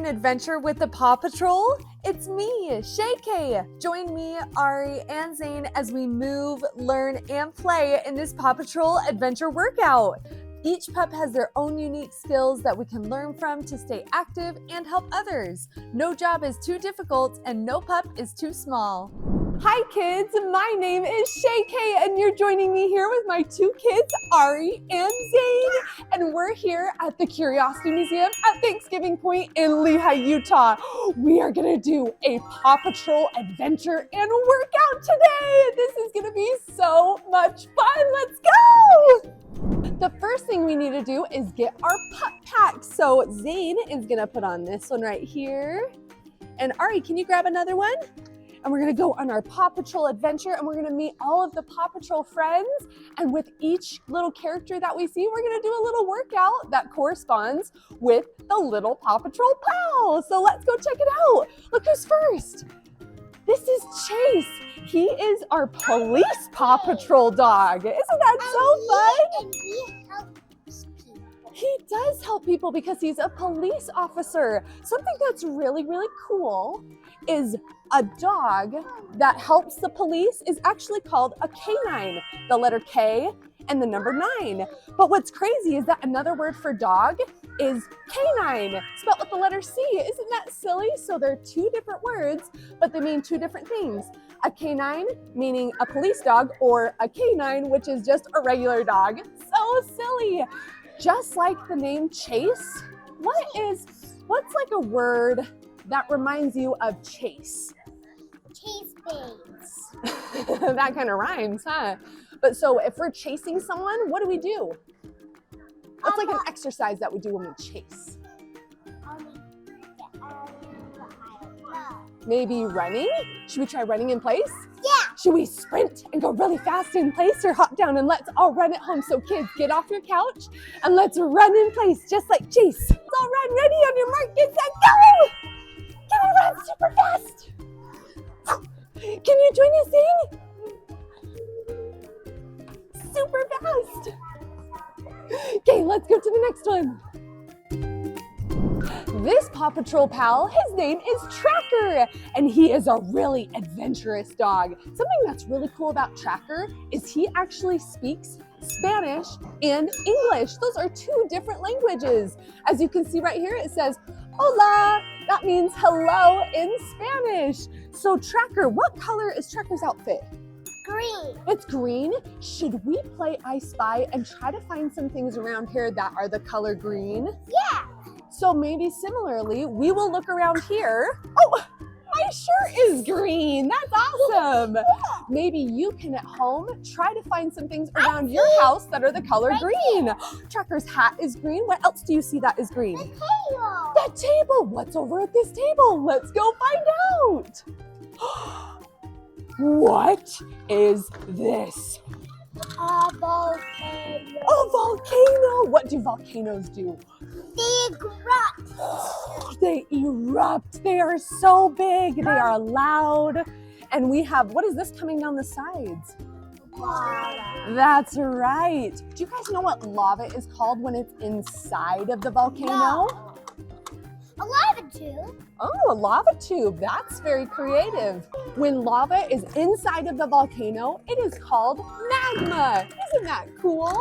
an adventure with the Paw Patrol? It's me, Shay Kaye. Join me, Ari, and Zane as we move, learn, and play in this Paw Patrol adventure workout. Each pup has their own unique skills that we can learn from to stay active and help others. No job is too difficult and no pup is too small. Hi kids, my name is Shay Kaye and you're joining me here with my two kids, Ari and Zane. And we're here at the Curiosity Museum at Thanksgiving Point in Lehi, Utah. We are gonna do a Paw Patrol adventure and workout today. This is gonna be so much fun, let's go! The first thing we need to do is get our pup packs. So Zane is gonna put on this one right here. And Ari, can you grab another one? And we're gonna go on our Paw Patrol adventure and we're gonna meet all of the Paw Patrol friends. And with each little character that we see, we're gonna do a little workout that corresponds with the little Paw Patrol pal. So let's go check it out. Look who's first. This is Chase. He is our police Paw Patrol dog. Isn't that so fun? And he helps people. He does help people because he's a police officer. Something that's really, really cool is a dog that helps the police is actually called a canine. The letter K and the number 9. But what's crazy is that another word for dog is canine, spelled with the letter C. Isn't that silly? So they're two different words, but they mean two different things. A canine meaning a police dog, or a canine, which is just a regular dog. So silly. Just like the name Chase, what's like a word that reminds you of Chase? Chase Bates. That kind of rhymes, huh? But so if we're chasing someone, what do we do? What's like an exercise that we do when we chase? I don't know. Maybe running? Should we try running in place? Yeah. Should we sprint and go really fast in place, or hop down and let's all run at home? So kids, get off your couch and let's run in place just like Chase. Let's all run, ready, on your mark, get set, go! Can we run super fast? Can you join us, Zane? Super fast. Okay, let's go to the next one. This Paw Patrol pal, his name is Tracker, and he is a really adventurous dog. Something that's really cool about Tracker is he actually speaks Spanish and English. Those are two different languages. As you can see right here, it says, hola. That means hello in Spanish. So Tracker, what color is Tracker's outfit? Green. It's green. Should we play I Spy and try to find some things around here that are the color green? Yeah. So maybe similarly, we will look around here. Oh, my shirt is green. That's awesome. Maybe you can at home try to find some things around your house that are the color green. Tracker's hat is green. What else do you see that is green? The table. The table. What's over at this table? Let's go find out. What is this? A volcano. A volcano. What do volcanoes do? They erupt. They erupt. They are so big. They are loud. And we have, what is this coming down the sides? Lava. That's right. Do you guys know what lava is called when it's inside of the volcano? No. A lava tube. Oh, a lava tube. That's very creative. When lava is inside of the volcano, it is called magma. Isn't that cool?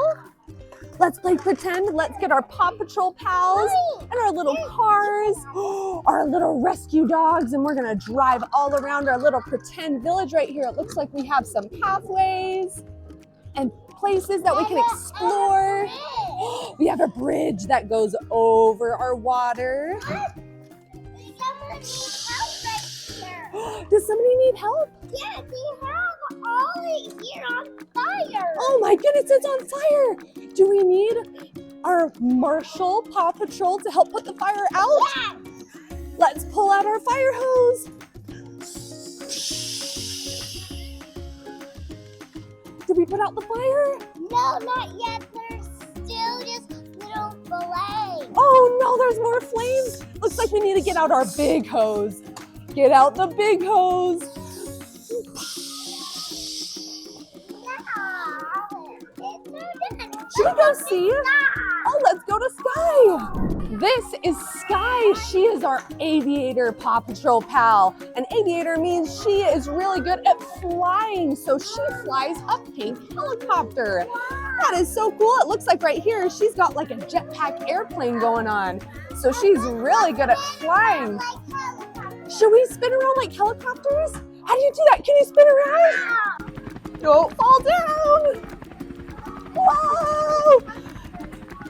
Let's play pretend. Let's get our Paw Patrol pals and our little cars, our little rescue dogs, and we're gonna drive all around our little pretend village right here. It looks like we have some pathways and places that we can explore. We have a bridge that goes over our water. Does somebody need help? Yeah, they have all here on fire. Oh my goodness, it's on fire. Do we need our Marshall Paw Patrol to help put the fire out? Yeah. Let's pull out our fire hose. Did we put out the fire? No, not yet. There's still just little flames. Oh no, there's more flames. Looks like we need to get out our big hose. Get out the big hose. Should we go see? Oh, let's go to Skye. This is Skye. She is our aviator Paw Patrol pal. An aviator means she is really good at flying, so she flies a pink helicopter. That is so cool. It looks like right here she's got like a jetpack airplane going on. So she's really good at flying. Should we spin around like helicopters? How do you do that? Can you spin around? Don't fall down. Whoa!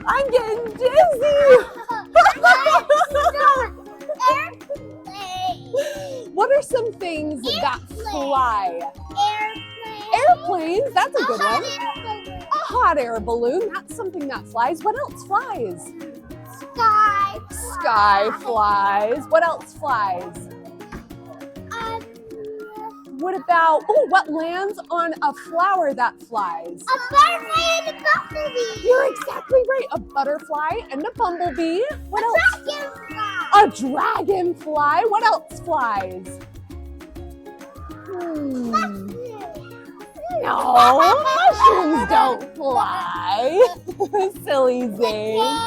I'm getting dizzy. What are some things that fly? Airplanes, that's a good one. A hot air balloon, that's something that flies. What else flies? Skye flies. What else flies? What about, what lands on a flower that flies? A butterfly and a bumblebee. You're exactly right. A butterfly and a bumblebee. What else? Dragonfly. A dragonfly. What else flies? No, mushrooms don't fly. Silly Zane.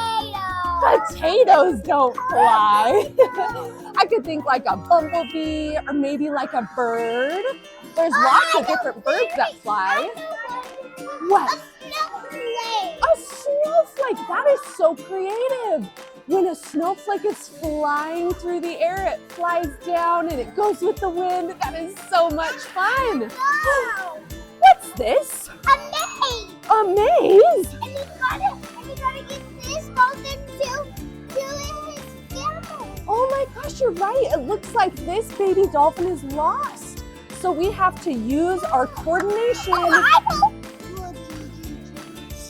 Potatoes don't fly. I could think like a bumblebee or maybe like a bird. There's lots of different birds that fly. What? A snowflake. That is so creative. When a snowflake is flying through the air, it flies down and it goes with the wind. That is so much fun. What's this? A maze. A maze? And you gotta get this dolphin to his family. Oh my gosh, you're right. It looks like this baby dolphin is lost. So we have to use our coordination.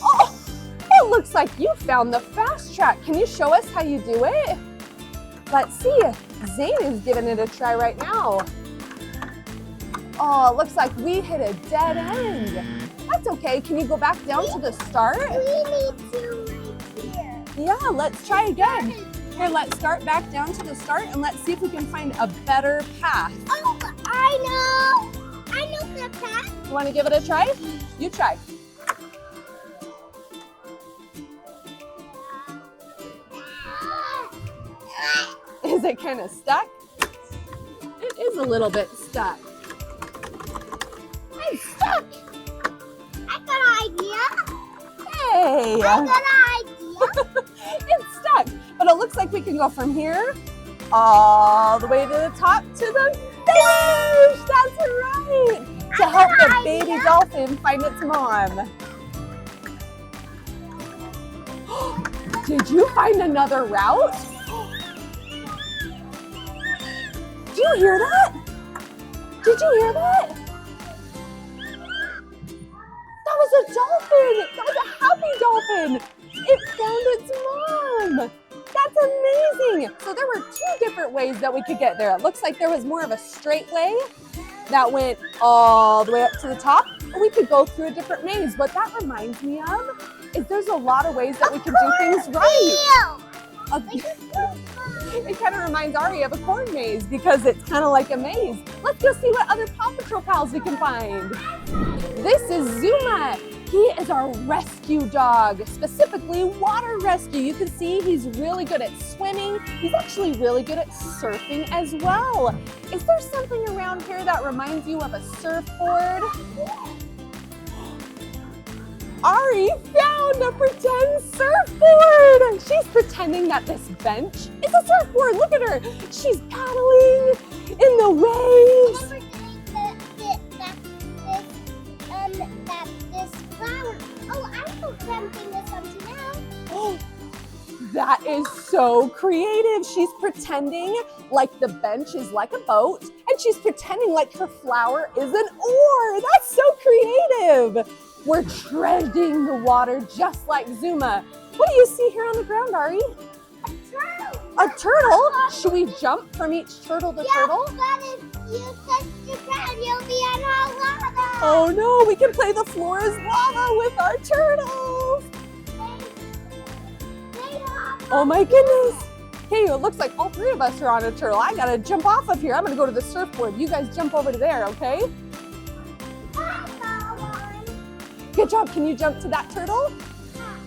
Oh, it looks like you found the fast track. Can you show us how you do it? Let's see. Zane is giving it a try right now. Oh, it looks like we hit a dead end. That's okay. Can you go back down to the start? We need to right here. Yeah, let's try again. Here, let's start back down to the start and let's see if we can find a better path. Oh, I know the path. You want to give it a try? You try. Is it kind of stuck? It is a little bit stuck. I'm stuck. I got an idea. Hey! I got an idea. It's stuck, but it looks like we can go from here all the way to the top to the finish. That's right. To help the baby dolphin find its mom. Did you find another route? Did you hear that? Did you hear that? That was a dolphin. That was a happy dolphin. It found its mom. That's amazing. So there were two different ways that we could get there. It looks like there was more of a straight way that went all the way up to the top, or we could go through a different maze. What that reminds me of is there's a lot of ways that we can do things right. It kind of reminds Ari of a corn maze because it's kind of like a maze. Let's go see what other Paw Patrol pals we can find. This is Zuma. He is our rescue dog, specifically water rescue. You can see he's really good at swimming. He's actually really good at surfing as well. Is there something around here that reminds you of a surfboard? Ari found a pretend surfboard. She's pretending that this bench is a surfboard. Look at her. She's paddling in the waves. This flower. Oh, I know something this something else. That is so creative. She's pretending like the bench is like a boat, and she's pretending like her flower is an oar. That's so creative. We're treading the water just like Zuma. What do you see here on the ground, Ari? A turtle. A turtle? Should we jump from each turtle to turtle? But if you touch the ground, you'll be on our lava. Oh no, we can play the floor is lava with our turtles. Oh my goodness. Hey, it looks like all three of us are on a turtle. I gotta jump off of here. I'm gonna go to the surfboard. You guys jump over to there, okay? Good job. Can you jump to that turtle?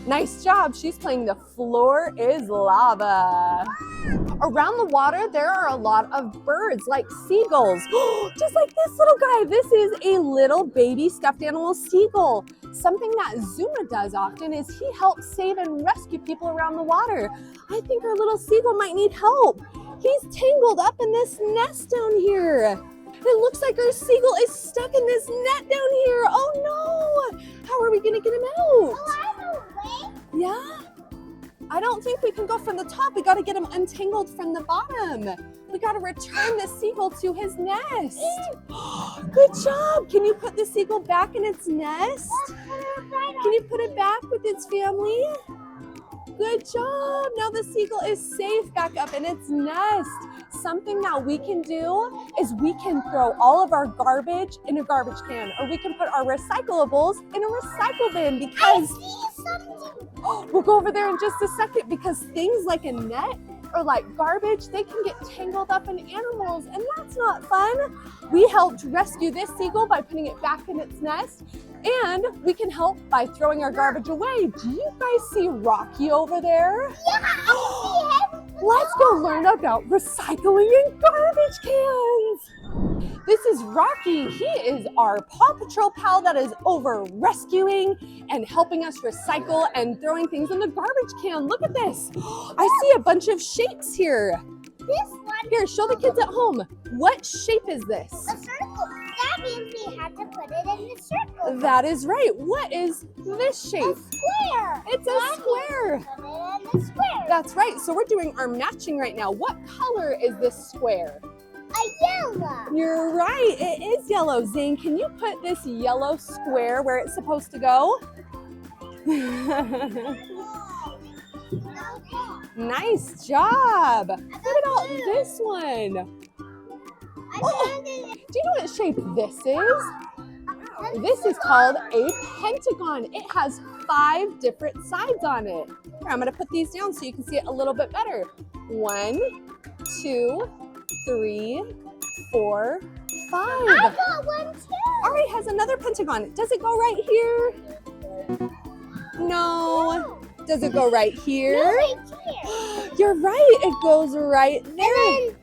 Nice job. She's playing The Floor is Lava. Around the water, there are a lot of birds like seagulls. Just like this little guy. This is a little baby stuffed animal seagull. Something that Zuma does often is he helps save and rescue people around the water. I think our little seagull might need help. He's tangled up in this nest down here. It looks like our seagull is stuck in this net down here. Oh no! How are we gonna get him out? Oh, I know a way. Yeah? I don't think we can go from the top. We gotta get him untangled from the bottom. We gotta return the seagull to his nest. Good job. Can you put the seagull back in its nest? Can you put it back with its family? Good job. Now the seagull is safe back up in its nest. Something that we can do is we can throw all of our garbage in a garbage can, or we can put our recyclables in a recycle bin, because we'll go over there in just a second, because things like a net or like garbage, they can get tangled up in animals, and that's not fun. We helped rescue this seagull by putting it back in its nest, and we can help by throwing our garbage away. Do you guys see Rocky over there? Yeah, I see him. Let's go learn about recycling in garbage cans. This is Rocky. He is our Paw Patrol pal that is over rescuing and helping us recycle and throwing things in the garbage can. Look at this. I see a bunch of shapes here. This one. Here, show the kids at home. What shape is this? A circle. That means we have to put it in the circle. That is right. What is this shape? A square. It's a square. Put it in the square. That's right. So we're doing our matching right now. What color is this square? A yellow. You're right. It is yellow. Zane, can you put this yellow square where it's supposed to go? Nice job. What about this one? Oh, do you know what shape this is? This is called a pentagon. It has 5 different sides on it. Here, I'm going to put these down so you can see it a little bit better. 1, 2, 3, 4, 5. I got one too. Ari has another pentagon. Does it go right here? No. Does it go right here? No, right here. You're right. It goes right there. And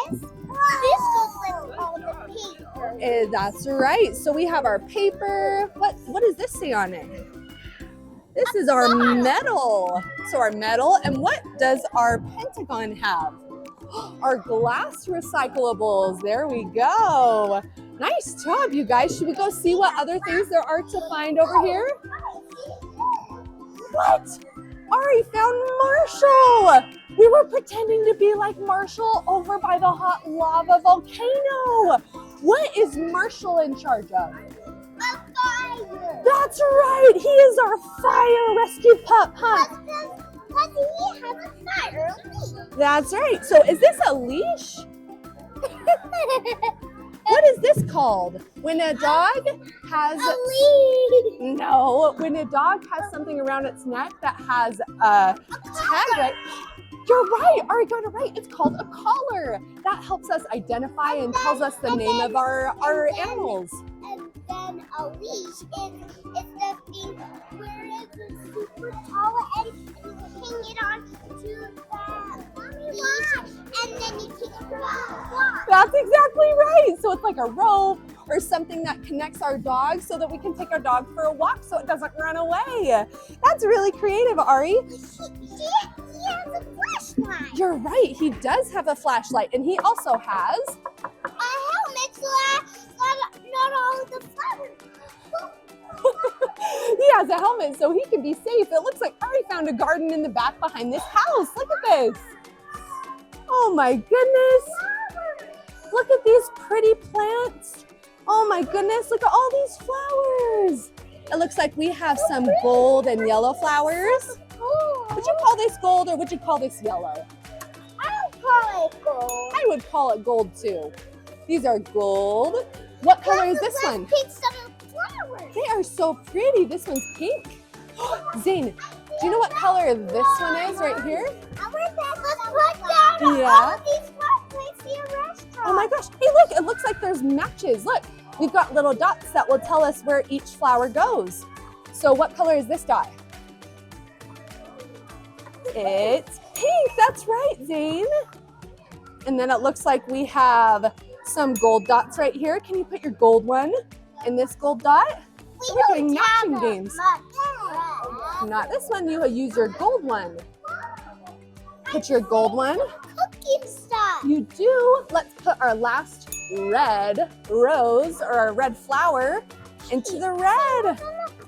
then this goes with all the paper. That's right. So we have our paper. What does this say on it? This is our metal. So our metal. And what does our pentagon have? Our glass recyclables. There we go. Nice job, you guys. Should we go see what other things there are to find over here? What? Ari found Marshall. We were pretending to be like Marshall over by the hot lava volcano. What is Marshall in charge of? A fire. That's right. He is our fire rescue pup, huh? Because he has a fire leash. That's right. So is this a leash? What is this called? When a dog has A leash. No, when a dog has something around its neck that has a tag, right? You're right, Ari got it right. It's called a collar. That helps us identify and tells us the name of our animals. And then a leash is the thing where it's super tall and you hang it on to the leash and then you kick it around. That's exactly right. So it's like a rope or something that connects our dog so that we can take our dog for a walk so it doesn't run away. That's really creative, Ari. He has a flashlight. You're right. He does have a flashlight, and he also has A helmet so that not all of the flowers. he has a helmet so he can be safe. It looks like Ari found a garden in the back behind this house. Look at this. Oh my goodness. Look at these pretty plants. Oh my goodness. Look at all these flowers. It looks like we have some gold and yellow flowers. Would you call this gold or would you call this yellow? I don't call it gold. I would call it gold too. These are gold. What color is this one? Pink some flowers. They are so pretty. This one's pink. Zane, do you know what color this one is right here? I want that. Let's put down Yeah. all of these flowers to your restaurant. Oh my gosh. Hey, look, it looks like there's matches. Look, we've got little dots that will tell us where each flower goes. So what color is this dot? It's pink. That's right, Zane. And then it looks like we have some gold dots right here. Can you put your gold one in this gold dot? We're doing matching games. Not this one. You use your gold one. Put your gold one. Cookie stuff. You do. Let's put our last red rose or our red flower into the red.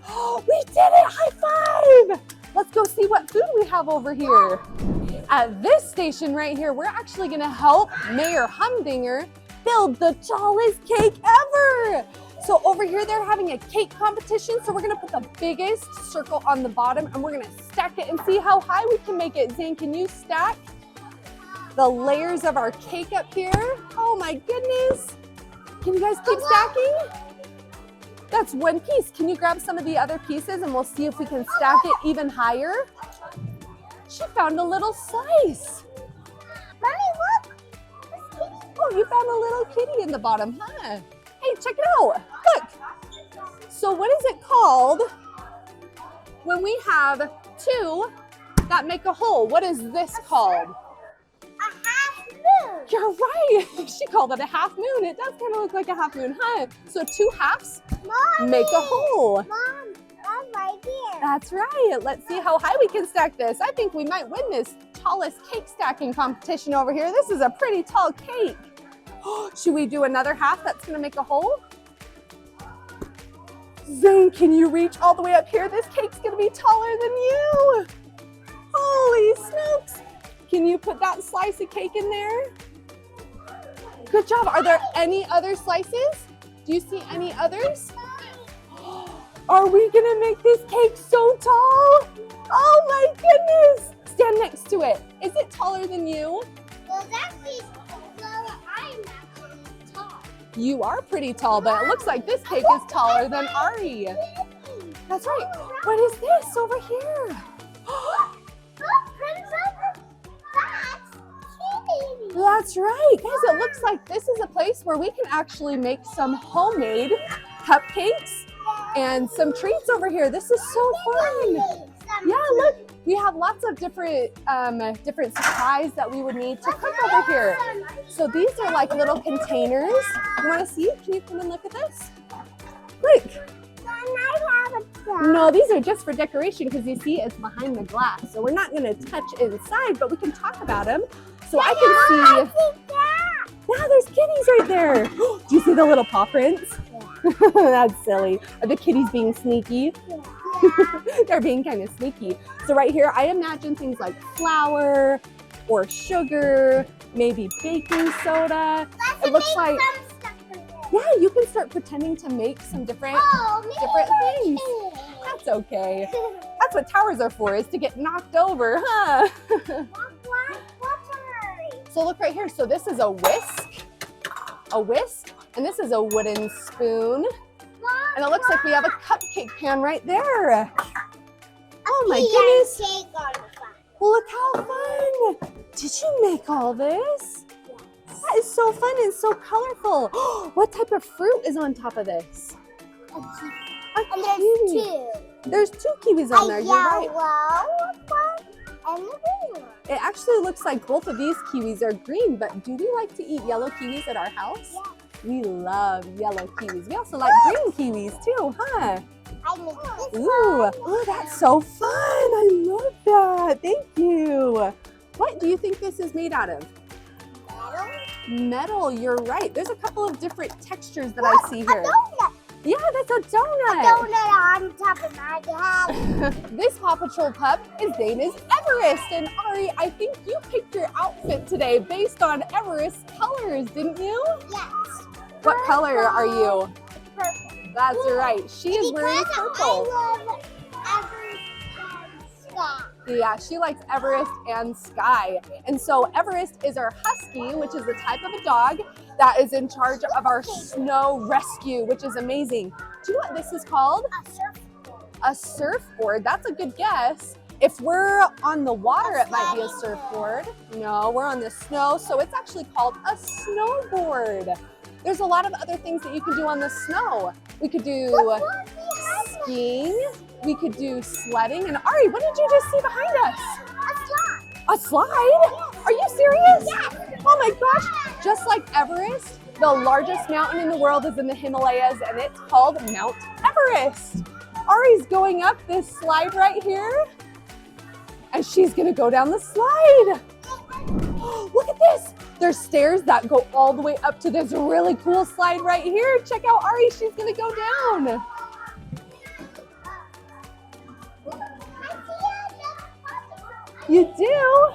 Oh, we did it. High five. Let's go see what food we have over here. At this station right here, we're actually gonna help Mayor Humdinger build the tallest cake ever. So over here, they're having a cake competition. So we're gonna put the biggest circle on the bottom and we're gonna stack it and see how high we can make it. Zane, can you stack the layers of our cake up here? Oh my goodness. Can you guys keep stacking? That's one piece. Can you grab some of the other pieces and we'll see if we can stack it even higher? She found a little slice. Mommy, look. Oh, you found a little kitty in the bottom, huh? Hey, check it out. Look. So what is it called when we have two that make a whole? What is this called? A half moon. You're right. She called it a half moon. It does kind of look like a half moon, huh? So two halves make a whole. Mom, that's right here. That's right. Let's see how high we can stack this. I think we might win this tallest cake stacking competition over here. This is a pretty tall cake. Should we do another half that's gonna make a hole? Zane, can you reach all the way up here? This cake's gonna be taller than you. Holy smokes. Can you put that slice of cake in there? Good job. Are there any other slices? Do you see any others? Are we gonna make this cake so tall? Oh my goodness. Stand next to it. Is it taller than you? Well, I'm actually tall. You are pretty tall, but it looks like this cake is taller than Ari. That's right. What is this over here? That's right. Guys, it looks like this is a place where we can actually make some homemade cupcakes and some treats over here. This is so fun. Yeah, look, we have lots of different supplies that we would need to cook over here. So these are like little containers. You want to see? Can you come and look at this? Look. No, these are just for decoration because you see it's behind the glass. So we're not going to touch inside, but we can talk about them. So I can see. Yeah, there's kitties right there. Do you see the little paw prints? Yeah. That's silly. Are the kitties being sneaky? Yeah. They're being kind of sneaky. So right here, I imagine things like flour or sugar, maybe baking soda. It looks like. Yeah, you can start pretending to make some different things. That's okay. That's what towers are for, is to get knocked over, huh? So look right here. So this is a whisk, and this is a wooden spoon. And it looks like we have a cupcake pan right there. Oh my goodness. Well, look how fun. Did you make all this? That is so fun and so colorful. What type of fruit is on top of this? And there's two. There's two kiwis on there, you're right. And the green one. It actually looks like both of these kiwis are green, but do we like to eat yellow kiwis at our house? Yeah. We love yellow kiwis. We also like green kiwis too, huh? I made this Ooh, that's so fun. I love that. Thank you. What do you think this is made out of? Metal, you're right. There's a couple of different textures that I see here. A donut. Yeah, that's a donut. A donut on top of my head. This Paw Patrol pup, his name is Everest. And Ari, I think you picked your outfit today based on Everest's colors, didn't you? Yes. What color are you? Purple. That's right. She is wearing purple. I love Everest and Skye. Yeah, she likes Everest and Skye. And so Everest is our husky, which is a type of a dog that is in charge of our snow rescue, which is amazing. Do you know what this is called? A surfboard. A surfboard. That's a good guess. If we're on the water, it might be a surfboard. No, we're on the snow, so it's actually called a snowboard. There's a lot of other things that you can do on the snow. We could do skiing. We could do sledding. And Ari, what did you just see behind us? A A slide? Are you serious? Oh my gosh. Just like Everest, the largest mountain in the world is in the Himalayas, and it's called Mount Everest. Ari's going up this slide right here, and she's gonna go down the slide. Look at this. There's stairs that go all the way up to this really cool slide right here. Check out Ari, she's gonna go down. You do?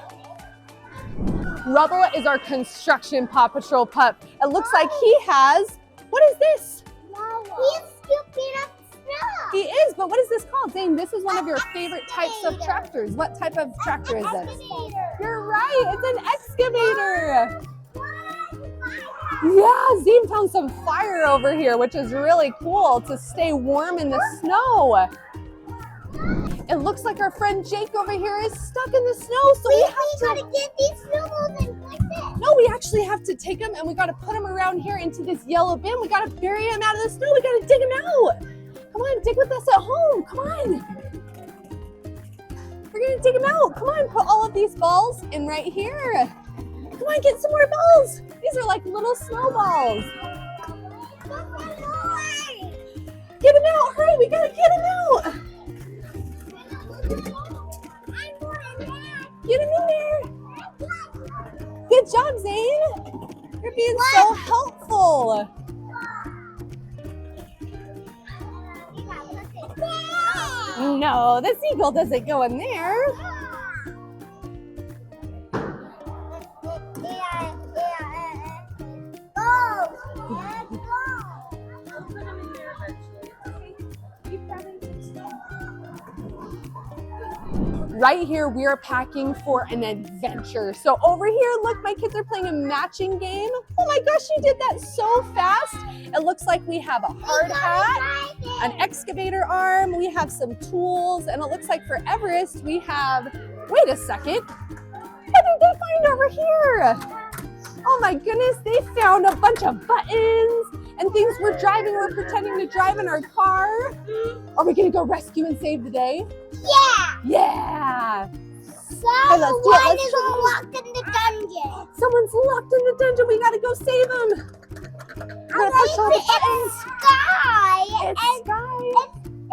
Rubble is our construction Paw Patrol pup. It looks like he has, what is this? He's scooping up snow. He is, but what is this called? Zane, this is one of your favorite types of tractors. What type of tractor is this? Excavator. You're right, it's an excavator. Yeah, Zane found some fire over here, which is really cool to stay warm in the snow. It looks like our friend Jake over here is stuck in the snow, so we gotta get these snowballs and fix it. No, we actually have to take them and we gotta put them around here into this yellow bin. We gotta bury him out of the snow. We gotta dig him out. Come on, dig with us at home. Come on. We're gonna dig him out. Come on, put all of these balls in right here. Come on, get some more balls. These are like little snowballs. Get him out, hurry, we gotta get him out. Get him in there. Good job, Zane. You're being so helpful. No, the seagull doesn't go in there. Right here, we are packing for an adventure. So over here, look, my kids are playing a matching game. Oh my gosh, you did that so fast. It looks like we have a hard hat, an excavator arm, we have some tools, and it looks like for Everest, we have, wait a second, what did they find over here? Oh my goodness, they found a bunch of buttons and things we're pretending to drive in our car. Are we gonna go rescue and save the day? Yeah. Yeah. Someone is locked in the dungeon. Someone's locked in the dungeon. We gotta go save him. We're gonna push all the buttons. It's Skye. It's Skye.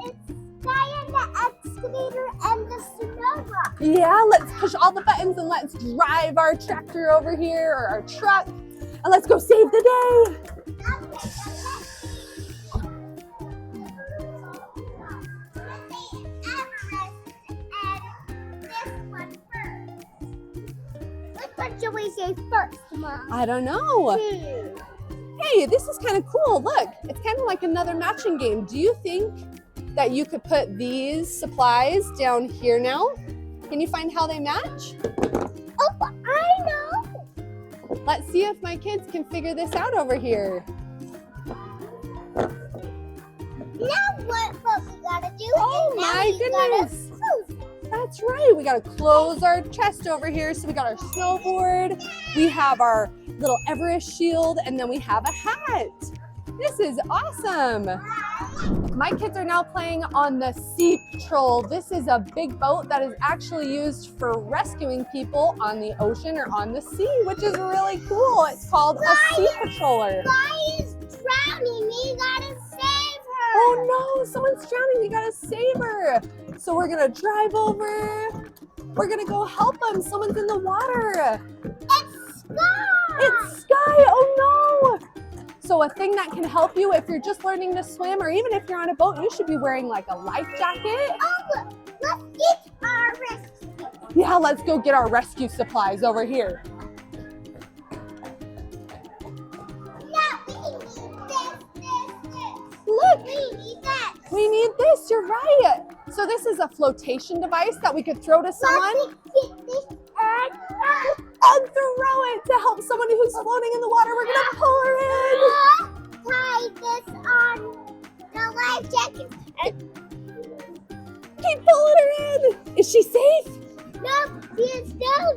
It's Skye and the excavator and the snowball. Yeah, let's push all the buttons and let's drive our tractor over here or our truck and let's go save the day. What should we say first, Mom? I don't know. Hey, this is kind of cool. Look, it's kind of like another matching game. Do you think that you could put these supplies down here now? Can you find how they match? Oh, I know. Let's see if my kids can figure this out over here. Now what we gotta do Oh my goodness. That's right, we gotta close our chest over here. So we got our snowboard, we have our little Everest shield, and then we have a hat. This is awesome. My kids are now playing on the Sea Patrol. This is a big boat that is actually used for rescuing people on the ocean or on the sea, which is really cool. It's called a Sea Patroller. Skye is drowning. We gotta save her. Oh no, someone's drowning. We gotta save her. So we're gonna drive over. We're gonna go help them. Someone's in the water. It's Skye. It's Skye. Oh no. So a thing that can help you if you're just learning to swim or even if you're on a boat, you should be wearing like a life jacket. Oh, let's get our rescue. Yeah, let's go get our rescue supplies over here. No, we need this. Look, We need that. we need this. You're right. So this is a flotation device that we could throw to someone Let's get this and throw it to help someone who's floating in the water. We're gonna pull her in. tie this on the life jacket. Keep pulling her in. Is she safe? No, she is down.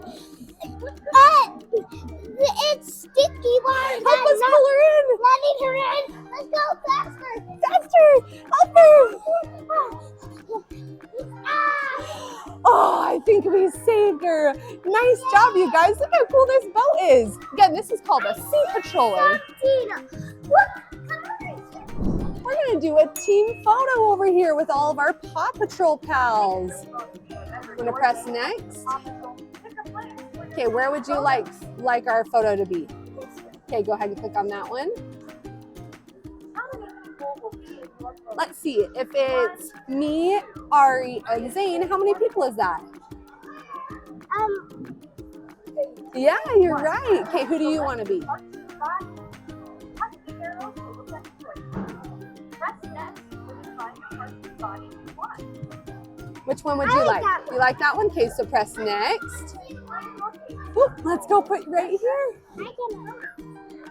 It's sticky water. Help us pull her in. Letting her in. Let's go faster. Faster. Help her. Ah. Oh, I I think we saved her. Nice job, you guys. Look how cool this boat is. Again, this is called a sea patroller. We're gonna do a team photo over here with all of our Paw Patrol pals. I'm gonna press next. Okay, where would you like our photo to be? Okay, go ahead and click on that one. Let's see, if it's me, Ari, and Zane, how many people is that? Yeah, you're right. Okay, who do you want to be? Which one would you like? You like that one? Okay, so press next. Ooh, let's go put right here.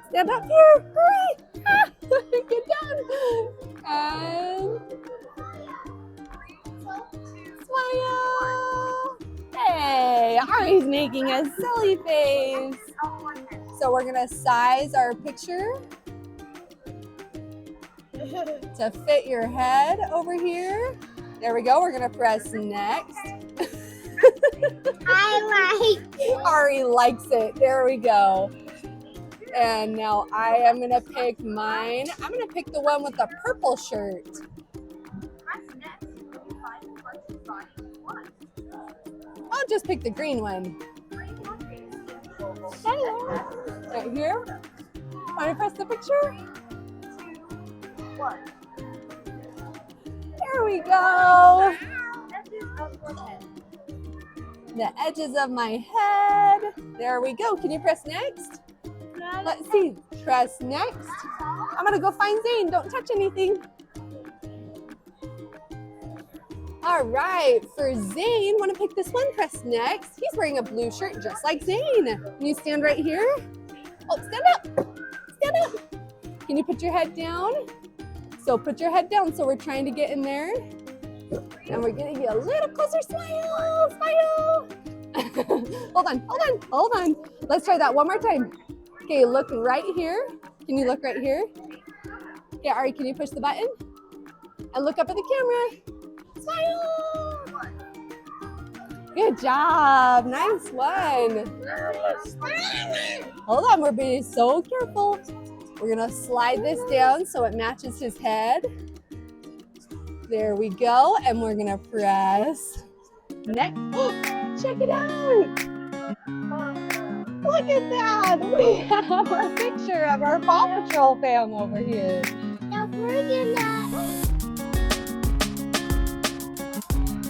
Stand up here. Hurry. Get down. And smile. Hey, Ari's making a silly face. So we're going to size our picture to fit your head over here. There we go. We're going to press next. Ari likes it. There we go. And now I am going to pick mine. I'm going to pick the one with the purple shirt. I'll just pick the green one. Right here. Want to press the picture? 2, 1. There we go. The edges of my head. There we go. Can you press next? Let's see. Press next. I'm going to go find Zane. Don't touch anything. All right. For Zane, want to pick this one? Press next. He's wearing a blue shirt just like Zane. Can you stand right here? Oh, stand up. Stand up. Can you put your head down? So put your head down. So we're trying to get in there. And we're going to get a little closer. Smile. Smile. Hold on. Hold on. Hold on. Let's try that one more time. Okay, look right here. Can you look right here? Okay, Ari, can you push the button? And look up at the camera. Smile! Good job. Nice one. Hold on, we're being so careful. We're gonna slide this down so it matches his head. There we go. And we're gonna press next. Oh, check it out. Look at that! We have our picture of our Paw Patrol fam over here. Now we're gonna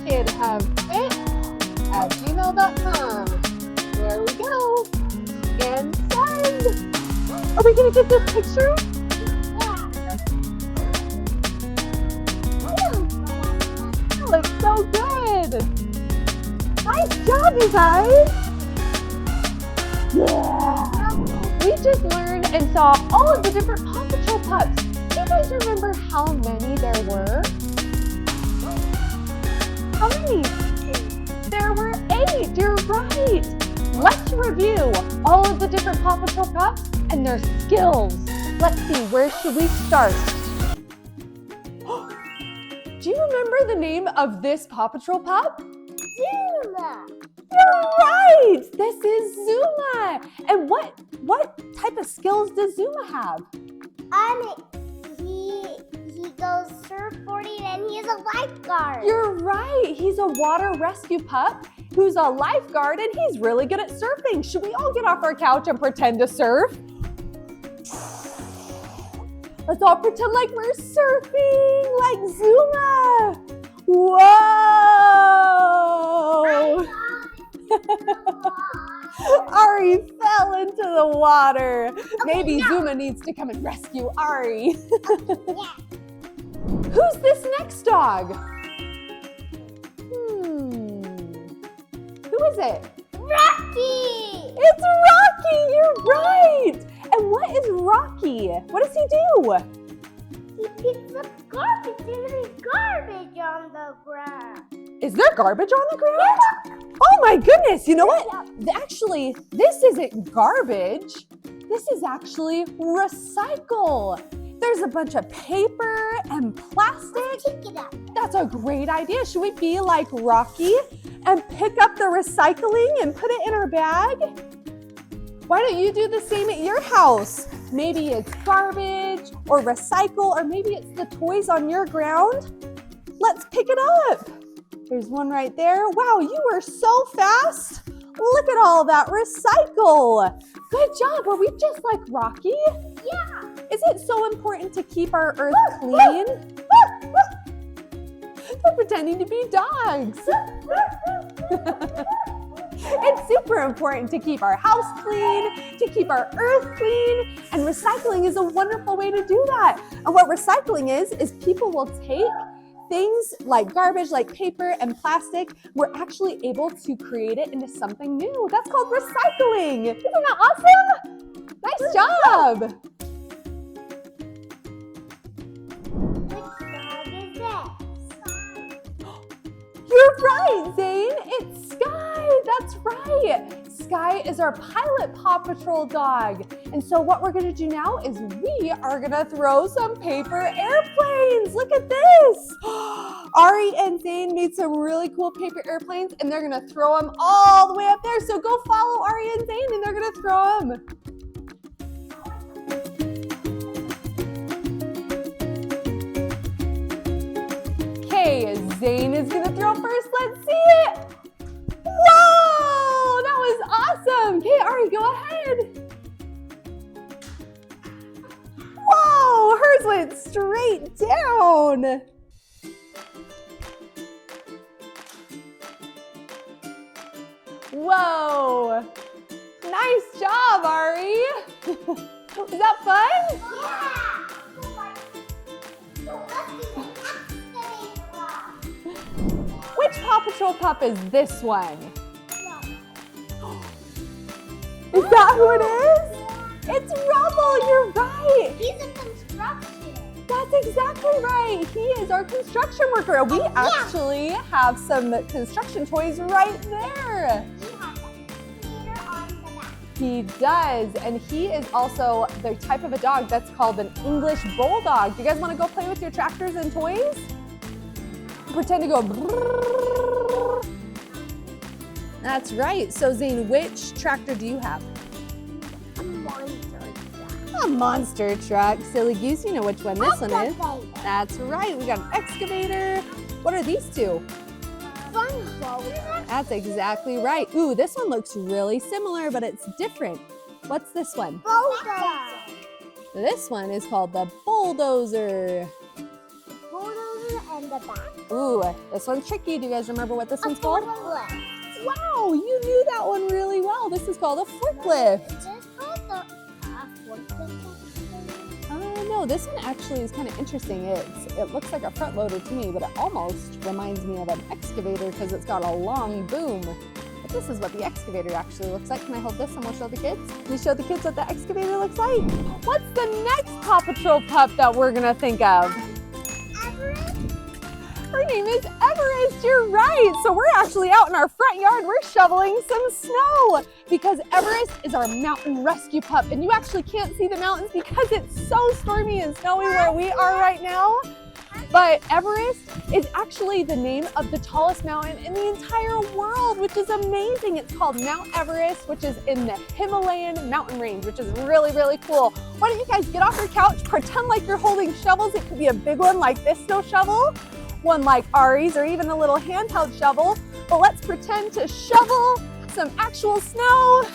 kidhavefit@gmail.com. There we go. And send. Are we gonna get this picture? That looks so good. Nice job, you guys. Yeah! We just learned and saw all of the different Paw Patrol pups. Do you guys remember how many there were? How many? There were 8. You're right. Let's review all of the different Paw Patrol pups and their skills. Let's see, where should we start? Do you remember the name of this Paw Patrol pup? Zuma. You're right! This is Zuma! And what type of skills does Zuma have? He goes surfboarding and he is a lifeguard. You're right! He's a water rescue pup who's a lifeguard and he's really good at surfing. Should we all get off our couch and pretend to surf? Let's all pretend like we're surfing like Zuma! Whoa! Ari fell into the water. Maybe Zuma needs to come and rescue Ari. Who's this next dog? Who is it? Rocky! It's Rocky! You're right! And what is Rocky? What does he do? He picks up garbage and there's garbage on the ground. Is there garbage on the ground? Oh my goodness, you know what? Actually, this isn't garbage. This is actually recycle. There's a bunch of paper and plastic. Pick it up. That's a great idea. Should we be like Rocky and pick up the recycling and put it in our bag? Why don't you do the same at your house? Maybe it's garbage or recycle, or maybe it's the toys on your ground. Let's pick it up. There's one right there. Wow, you were so fast. Look at all that recycle. Good job. Are we just like Rocky? Yeah. Is it so important to keep our earth clean? They're pretending to be dogs. It's super important to keep our house clean, to keep our earth clean, and recycling is a wonderful way to do that. And what recycling is people will take things like garbage, like paper and plastic. We're actually able to create it into something new. That's called recycling. Isn't that awesome? Nice job. Which dog is this? You're right, Zane. It's Skye. That's right. Skye is our pilot Paw Patrol dog. And so what we're gonna do now is we are gonna throw some paper airplanes. Look at this. Ari and Zane made some really cool paper airplanes, and they're gonna throw them all the way up there. So go follow Ari and Zane, and they're gonna throw them. Okay, Zane is gonna throw first. Let's see it. Whoa, that was awesome. Okay, Ari, go ahead. Whoa, hers went straight down. Whoa, nice job, Ari. Was that fun? Yeah. So let's do the excavator. Which Paw Patrol pup is this one? Is that who it is? It's Rubble, you're right. He's a construction. That's exactly right. He is our construction worker. We actually have some construction toys right there. He has an excavator on the back. He does, and he is also the type of a dog that's called an English Bulldog. Do you guys want to go play with your tractors and toys? Pretend to go brrrr. That's right. So Zane, which tractor do you have? A monster truck. A monster truck. Silly goose, you know which one this one is. Excavator. That's right. We got an excavator. What are these two? Bulldozer. That's exactly right. Ooh, this one looks really similar, but it's different. What's this one? Bulldozer. This one is called the bulldozer. Bulldozer and the back. Ooh, this one's tricky. Do you guys remember what this one's called? Forklift. Wow, you knew that one really well. This is called a forklift. Is this called the forklift? No, this one actually is kind of interesting. It looks like a front loader to me, but it almost reminds me of an excavator because it's got a long boom. But this is what the excavator actually looks like. Can I hold this and we'll show the kids? Can you show the kids what the excavator looks like? What's the next Paw Patrol pup that we're gonna think of? Everest? Her name is Everest, you're right. So we're actually out in our front yard. We're shoveling some snow because Everest is our mountain rescue pup. And you actually can't see the mountains because it's so stormy and snowy where we are right now. But Everest is actually the name of the tallest mountain in the entire world, which is amazing. It's called Mount Everest, which is in the Himalayan mountain range, which is really, really cool. Why don't you guys get off your couch, pretend like you're holding shovels. It could be a big one like this snow shovel, one like Ari's, or even a little handheld shovel. But let's pretend to shovel some actual snow.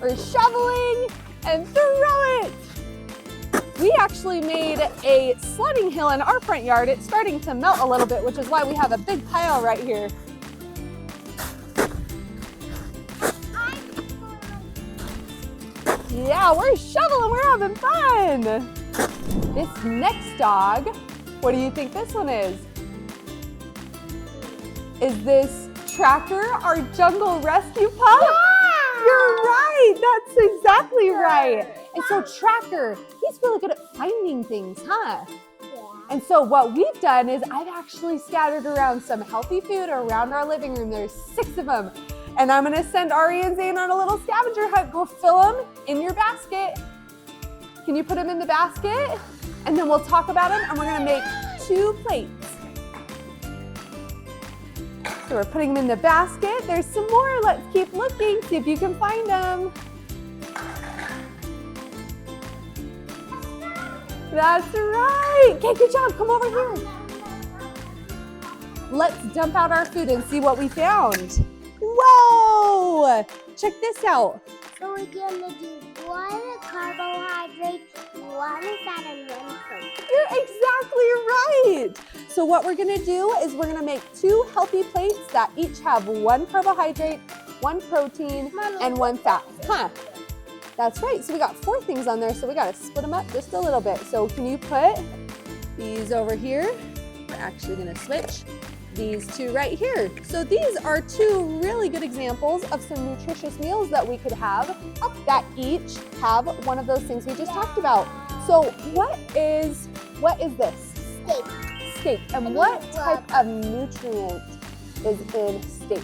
We're shoveling and throw it. We actually made a sledding hill in our front yard. It's starting to melt a little bit, which is why we have a big pile right here. Yeah, we're shoveling, we're having fun. This next dog, what do you think this one is? Is this Tracker, our jungle rescue pup? Yeah! You're right, that's exactly right. And so Tracker, he's really good at finding things, huh? Yeah. And so what we've done is I've actually scattered around some healthy food around our living room. There's 6 of them. And I'm gonna send Ari and Zane on a little scavenger hunt. Go fill them in your basket. Can you put them in the basket? And then we'll talk about them, and we're gonna make 2 plates. So we're putting them in the basket. There's some more. Let's keep looking, see if you can find them. That's right. Okay, good job. Come over here. Let's dump out our food and see what we found. Whoa! Check this out. So we're gonna do 1 carbohydrate, 1 fat, and 1 protein. You're exactly right. So what we're gonna do is we're gonna make 2 healthy plates that each have 1 carbohydrate, 1 protein, and 1 fat. Huh? That's right. So we got 4 things on there, so we gotta split them up just a little bit. So can you put these over here? We're actually gonna switch these 2 right here. So these are 2 really good examples of some nutritious meals that we could have that each have one of those things we just talked about. So what is this? Steak. Steak. And what type of nutrient is in steak?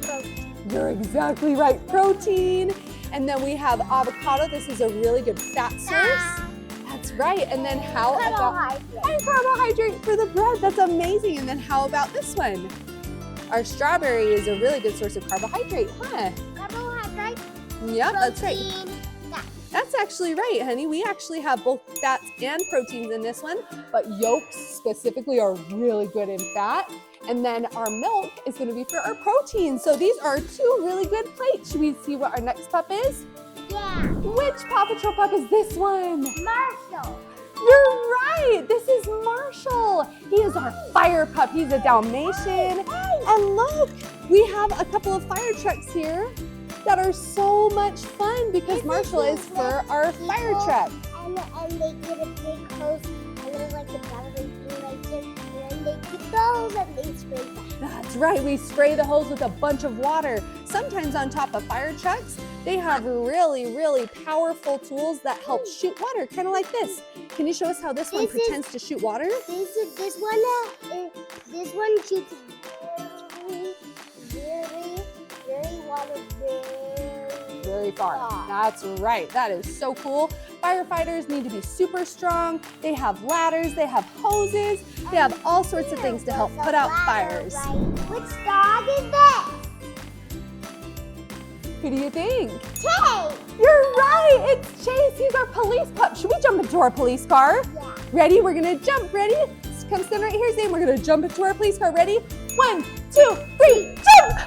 Protein. You're exactly right. Protein. And then we have avocado. This is a really good fat source. That's right. And then how about carbohydrate for the bread? That's amazing. And then how about this one? Our strawberry is a really good source of carbohydrate, huh? Carbohydrate. Yeah, that's right. Protein, fat. That's actually right, honey. We actually have both fats and proteins in this one, but yolks specifically are really good in fat. And then our milk is going to be for our protein. So these are 2 really good plates. Should we see what our next pup is? Yeah. Which Paw Patrol pup is this one? Marshall. You're right. This is Marshall. He is our fire pup. He's a Dalmatian. And look, we have a couple of fire trucks here that are so much fun because Marshall is for our fire truck. And they get a big hose, and there's like a battery thing right there, and then they get those and they spray that. That's right. We spray the hose with a bunch of water. Sometimes on top of fire trucks, they have really, really powerful tools that help shoot water, kind of like this. Can you show us how this one pretends to shoot water? This one shoots very water Very far. That's right. That is so cool. Firefighters need to be super strong. They have ladders, they have hoses, they have all sorts of things to help put out fires. Right. Which dog is this? Who do you think? Chase. You're right. It's Chase. He's our police pup. Should we jump into our police car? Yeah. Ready? We're gonna jump. Ready? Come stand right here, Zane. We're gonna jump into our police car. Ready? 1, 2, 3, jump!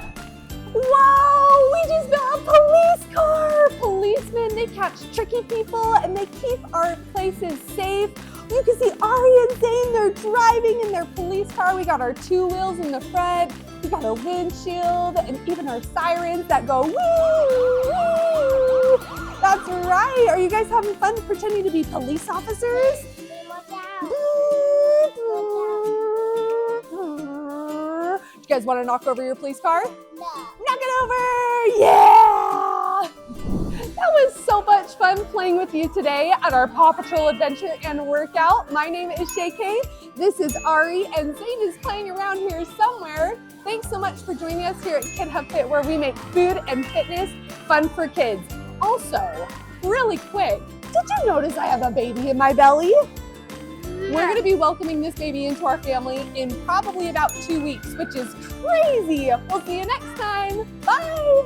Wow, we just built a police car. Policemen, they catch tricky people and they keep our places safe. You can see Ari and Zane, they're driving in their police car. We got our 2 wheels in the front. We got our windshield and even our sirens that go woo, woo. That's right. Are you guys having fun pretending to be police officers? Watch out. You guys want to knock over your police car? No. Knock it over! Yeah! That was so much fun playing with you today at our Paw Patrol adventure and workout. My name is Shay Kaye. This is Ari, and Zane is playing around here somewhere. Thanks so much for joining us here at Kid Hub Fit, where we make food and fitness fun for kids. Also, really quick, did you notice I have a baby in my belly? We're going to be welcoming this baby into our family in probably about 2 weeks, which is crazy. We'll see you next time. Bye.